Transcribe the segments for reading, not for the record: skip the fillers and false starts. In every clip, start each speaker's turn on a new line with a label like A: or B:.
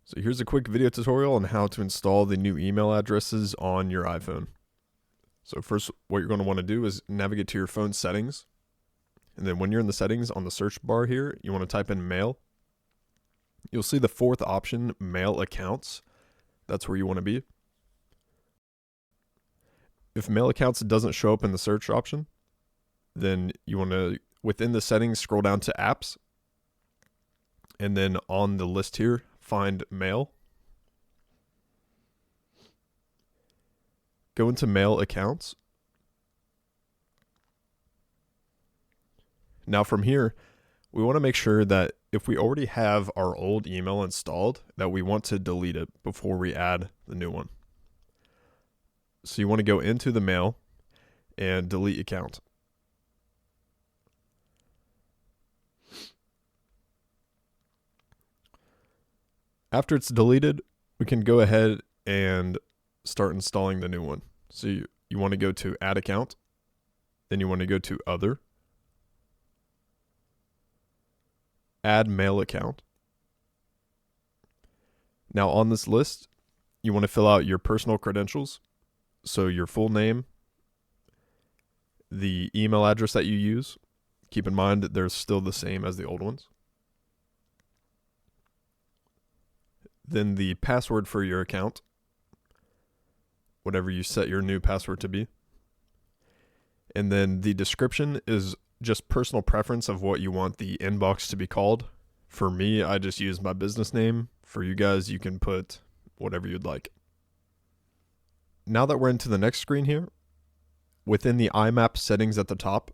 A: So here's a quick video tutorial on how to install the new email addresses on your iPhone. So first, what you're going to want to do is navigate to your phone settings. And then when you're in the settings on the search bar here, you want to type in mail. You'll see the fourth option, mail accounts. That's where you want to be. If mail accounts doesn't show up in the search option, then you want to, within the settings, scroll down to apps. And then on the list here, find mail. Go into mail accounts. Now from here, we want to make sure that if we already have our old email installed, that we want to delete it before we add the new one. So you want to go into the mail and delete account. After it's deleted, we can go ahead and start installing the new one. So you want to go to add account, then you want to go to other, add mail account. Now on this list, you want to fill out your personal credentials. So your full name, the email address that you use. Keep in mind that they're still the same as the old ones. Then the password for your account, whatever you set your new password to be. And then the description is just personal preference of what you want the inbox to be called. For me, I just use my business name. For you guys, you can put whatever you'd like. Now that we're into the next screen here, within the IMAP settings at the top,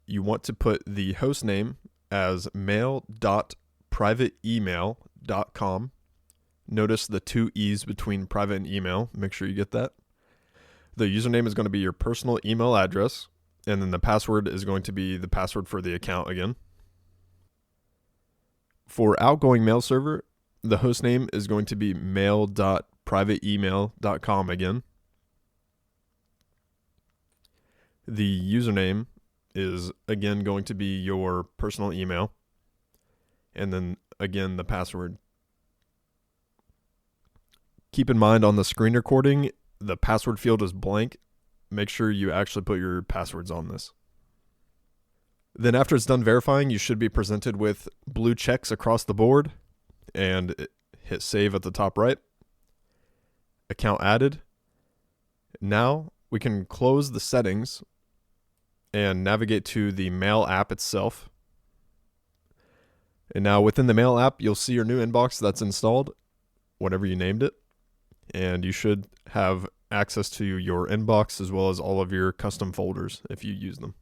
A: you want to put the host name as mail.privateemail.com. Notice the two E's between private and email. Make sure you get that. The username is going to be your personal email address, and then the password is going to be the password for the account again. For outgoing mail server, the host name is going to be mail.privateemail.com again. The username is again going to be your personal email, and then again the password. Keep in mind on the screen recording, the password field is blank. Make sure you actually put your passwords on this. Then after it's done verifying, you should be presented with blue checks across the board, and hit save at the top right. Account added. Now we can close the settings and navigate to the Mail app itself. And now within the Mail app, you'll see your new inbox that's installed, whatever you named it. And you should have access to your inbox as well as all of your custom folders if you use them.